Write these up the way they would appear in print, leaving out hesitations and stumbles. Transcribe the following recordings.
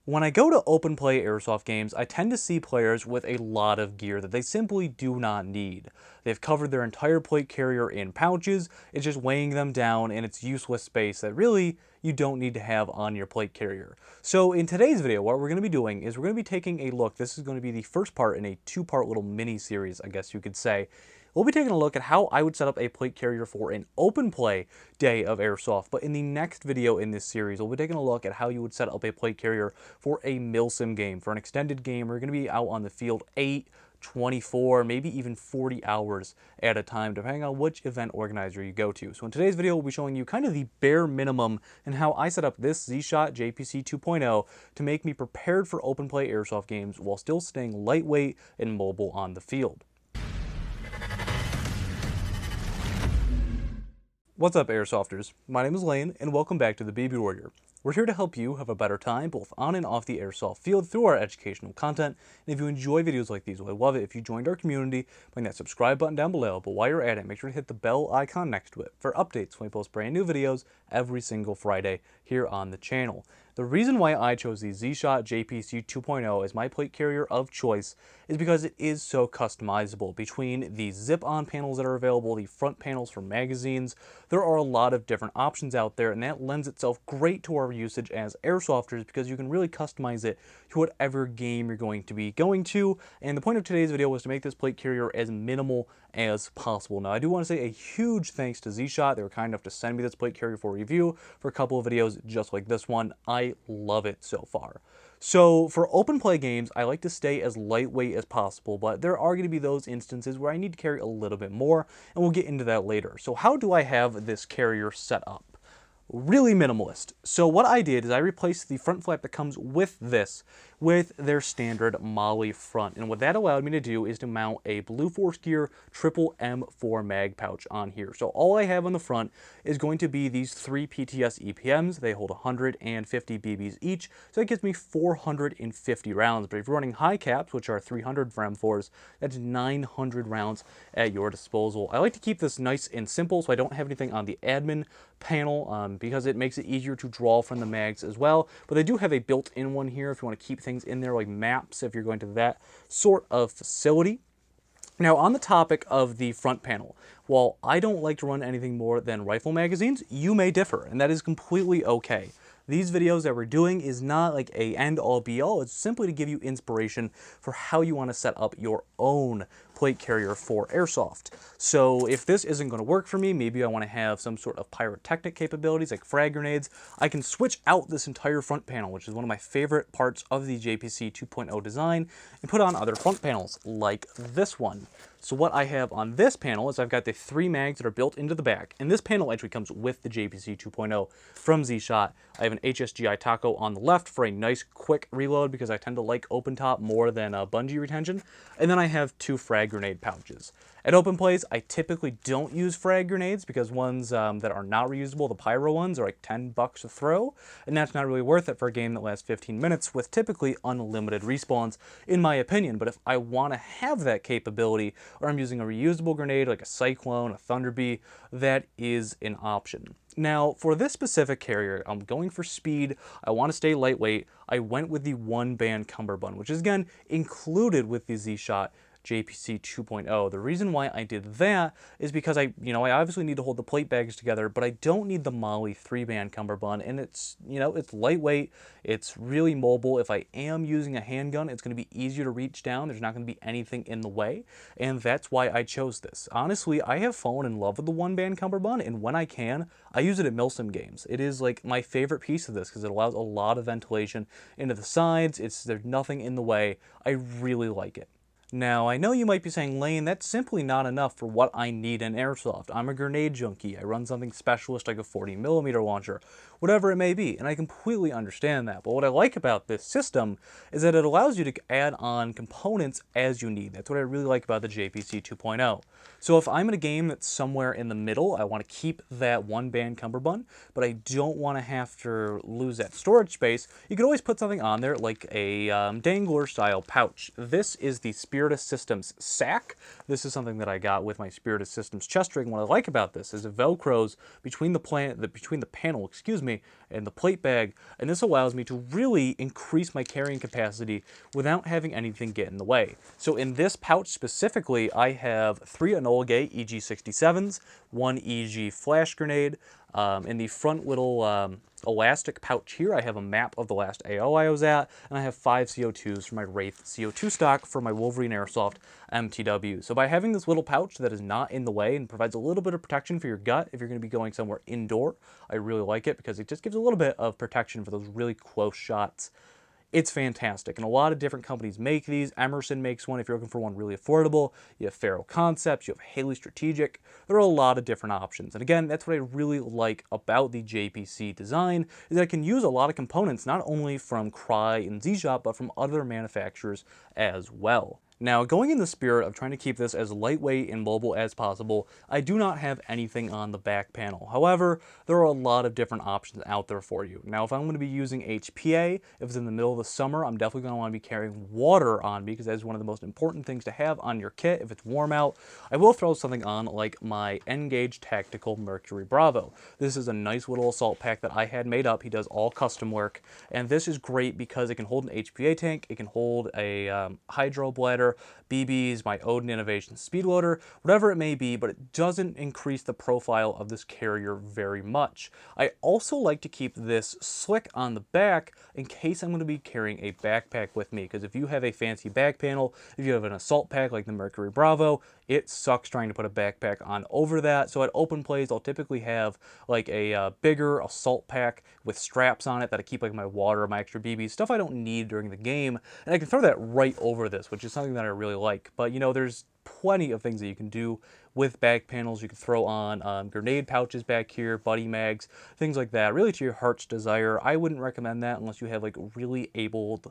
When I go to open play airsoft games, I tend to see players with a lot of gear that they simply do not need. They've covered their entire plate carrier in pouches, it's just weighing them down and it's useless space that really you don't need to have on your plate carrier. So in today's video, what we're going to be doing is we're going to be taking a look. This is going to be the first part in a two-part little mini series, I guess you could say. We'll be taking a look at how I would set up a plate carrier for an open play day of airsoft, but in the next video in this series, we'll be taking a look at how you would set up a plate carrier for a milsim game, for an extended game. We're going to be out on the field 8, 24, maybe even 40 hours at a time, depending on which event organizer you go to. So in today's video, we'll be showing you kind of the bare minimum and how I set up this Z-Shot JPC 2.0 to make me prepared for open play airsoft games while still staying lightweight and mobile on the field. What's up, Airsofters? My name is Lane, and welcome back to the BB Warrior. We're here to help you have a better time both on and off the airsoft field through our educational content. And if you enjoy videos like these, well, I'd love it if you joined our community by that subscribe button down below. But while you're at it, make sure to hit the bell icon next to it for updates when we post brand new videos every single Friday here on the channel. The reason why I chose the Z-Shot JPC 2.0 as my plate carrier of choice is because it is so customizable. Between the zip-on panels that are available, the front panels for magazines, there are a lot of different options out there, and that lends itself great to our usage as airsofters because you can really customize it to whatever game you're going to be going to. And the point of today's video was to make this plate carrier as minimal as possible. Now, I do want to say a huge thanks to Z-Shot. They were kind enough to send me this plate carrier for review for a couple of videos just like this one. I love it so far. So for open play games, I like to stay as lightweight as possible, but there are going to be those instances where I need to carry a little bit more, and we'll get into that later. So how do I have this carrier set up? Really minimalist. So what I did is I replaced the front flap that comes with this with their standard Molly front. And what that allowed me to do is to mount a Blue Force Gear triple M4 mag pouch on here. So all I have on the front is going to be these 3 PTS EPMs. They hold 150 BBs each, so that gives me 450 rounds. But if you're running high caps, which are 300 for M4s, that's 900 rounds at your disposal. I like to keep this nice and simple, so I don't have anything on the admin panel because it makes it easier to draw from the mags as well. But they do have a built-in one here if you want to keep things in there like maps if you're going to that sort of facility. Now, on the topic of the front panel, while I don't like to run anything more than rifle magazines, you may differ, and that is completely okay. These videos that we're doing is not like a end-all be-all, it's simply to give you inspiration for how you want to set up your own plate carrier for airsoft. So if this isn't going to work for me, maybe I want to have some sort of pyrotechnic capabilities like frag grenades, I can switch out this entire front panel, which is one of my favorite parts of the JPC 2.0 design, and put on other front panels like this one. So what I have on this panel is I've got the 3 mags that are built into the back, and this panel actually comes with the JPC 2.0 from Z-Shot. I have an HSGI taco on the left for a nice quick reload because I tend to like open top more than bungee retention, and then I have 2 frag grenade pouches. At open plays, I typically don't use frag grenades because ones that are not reusable, the pyro ones, are like $10 a throw, and that's not really worth it for a game that lasts 15 minutes with typically unlimited respawns, in my opinion. But if I want to have that capability, or I'm using a reusable grenade like a Cyclone, a Thunder Bee, that is an option. Now, for this specific carrier, I'm going for speed. I want to stay lightweight. I went with the one-band cummerbund, which is, again, included with the Z-Shot JPC 2.0. The reason why I did that is because I obviously need to hold the plate bags together, but I don't need the Molly 3-band cummerbund, and it's lightweight, it's really mobile. If I am using a handgun, it's going to be easier to reach down. There's not going to be anything in the way, and that's why I chose this. Honestly, I have fallen in love with the one-band cummerbund, and when I can, I use it at milsim games. It is like my favorite piece of this because it allows a lot of ventilation into the sides. There's nothing in the way. I really like it. Now, I know you might be saying, Lane, that's simply not enough for what I need in airsoft. I'm a grenade junkie. I run something specialist like a 40mm launcher, whatever it may be, and I completely understand that. But what I like about this system is that it allows you to add on components as you need. That's what I really like about the JPC 2.0. So if I'm in a game that's somewhere in the middle, I want to keep that one-band cummerbund, but I don't want to have to lose that storage space, you could always put something on there like a dangler-style pouch. This is the Spear Spirit Systems sack. This is something that I got with my Spirit Systems chest rig. What I like about this is it velcros between the panel, and the plate bag, and this allows me to really increase my carrying capacity without having anything get in the way. So in this pouch specifically, I have 3 Enola Gay EG67s, 1 EG flash grenade. In the front little elastic pouch here, I have a map of the last AO I was at, and I have 5 CO2s for my Wraith CO2 stock for my Wolverine Airsoft MTW. So by having this little pouch that is not in the way and provides a little bit of protection for your gut if you're going to be going somewhere indoor, I really like it because it just gives a little bit of protection for those really close shots. It's fantastic, and a lot of different companies make these. Emerson makes one if you're looking for one really affordable. You have Faro Concepts, you have Haley Strategic. There are a lot of different options. And again, that's what I really like about the JPC design, is that I can use a lot of components, not only from Cry and Z-Shop, but from other manufacturers as well. Now, going in the spirit of trying to keep this as lightweight and mobile as possible, I do not have anything on the back panel. However, there are a lot of different options out there for you. Now, if I'm going to be using HPA, if it's in the middle of the summer, I'm definitely going to want to be carrying water on me because that is one of the most important things to have on your kit if it's warm out. I will throw something on like my N-Gage Tactical Mercury Bravo. This is a nice little assault pack that I had made up. He does all custom work, and this is great because it can hold an HPA tank, it can hold a hydro bladder, BBs, my Odin Innovation speed loader, whatever it may be, but it doesn't increase the profile of this carrier very much. I also like to keep this slick on the back in case I'm going to be carrying a backpack with me, because if you have a fancy back panel, if you have an assault pack like the Mercury Bravo, it sucks trying to put a backpack on over that. So at open plays, I'll typically have like a bigger assault pack with straps on it that I keep like my water, my extra BBs, stuff I don't need during the game, and I can throw that right over this, which is something that I really like. But you know, there's plenty of things that you can do with back panels. You can throw on grenade pouches back here, buddy mags, things like that, really to your heart's desire. I wouldn't recommend that unless you have like really able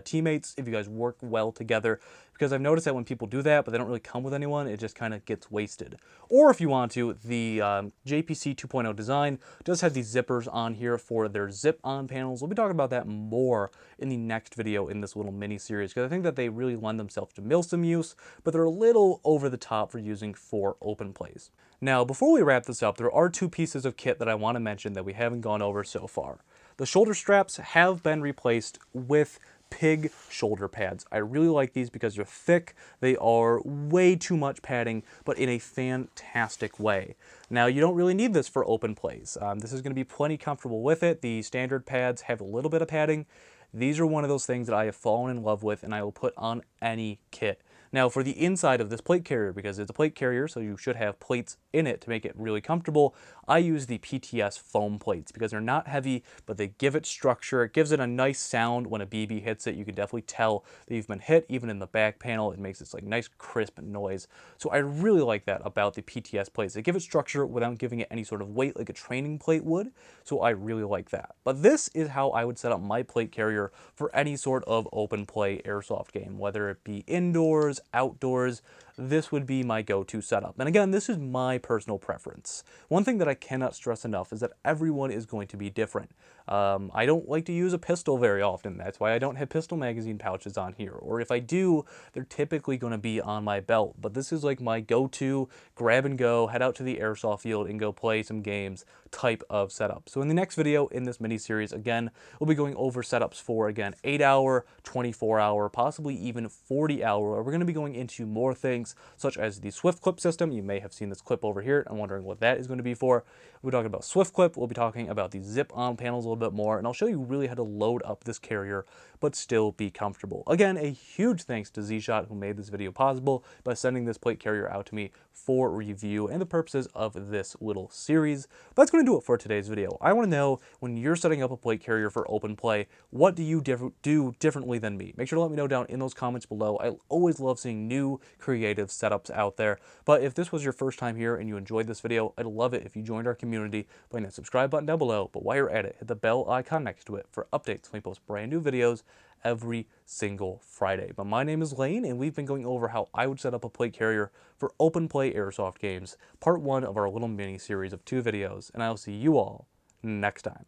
teammates, if you guys work well together, because I've noticed that when people do that but they don't really come with anyone, it just kind of gets wasted. Or if you want to, the JPC 2.0 design does have these zippers on here for their zip-on panels. We'll be talking about that more in the next video in this little mini series, because I think that they really lend themselves to milsim use, but they're a little over the top for using for open plays. Now, before we wrap this up, there are 2 pieces of kit that I want to mention that we haven't gone over so far. The shoulder straps have been replaced with pig shoulder pads. I really like these because they're thick, they are way too much padding, but in a fantastic way. Now, you don't really need this for open plays. This is going to be plenty comfortable with it. The standard pads have a little bit of padding. These are one of those things that I have fallen in love with and I will put on any kit. Now, for the inside of this plate carrier, because it's a plate carrier, so you should have plates in it to make it really comfortable, I use the PTS foam plates because they're not heavy, but they give it structure. It gives it a nice sound when a BB hits it. You can definitely tell that you've been hit. Even in the back panel, it makes this like nice crisp noise. So I really like that about the PTS plates. They give it structure without giving it any sort of weight like a training plate would. So I really like that. But this is how I would set up my plate carrier for any sort of open play airsoft game, whether it be indoors, outdoors. This would be my go-to setup. And again, this is my personal preference. One thing that I cannot stress enough is that everyone is going to be different. I don't like to use a pistol very often. That's why I don't have pistol magazine pouches on here. Or if I do, they're typically going to be on my belt. But this is like my go-to grab and go, head out to the airsoft field and go play some games type of setup. So in the next video in this mini series, again, we'll be going over setups for, again, 8-hour, 24-hour, possibly even 40-hour. We're going to be going into more things such as the Swift Clip system. You may have seen this clip over here. I'm wondering what that is going to be for. We're talking about Swift Clip. We'll be talking about the zip-on panels a little bit more, and I'll show you really how to load up this carrier but still be comfortable. Again, a huge thanks to Z-Shot who made this video possible by sending this plate carrier out to me for review and the purposes of this little series. But that's going to do it for today's video. I want to know, when you're setting up a plate carrier for open play, what do you do differently than me? Make sure to let me know down in those comments below. I always love seeing new creative setups out there. But if this was your first time here and you enjoyed this video, I'd love it if you joined our community by hitting that subscribe button down below. But while you're at it, hit the bell icon next to it for updates when we post brand new videos every single Friday. But my name is Lane, and we've been going over how I would set up a plate carrier for open play airsoft games, part 1 of our little mini series of 2 videos, and I'll see you all next time.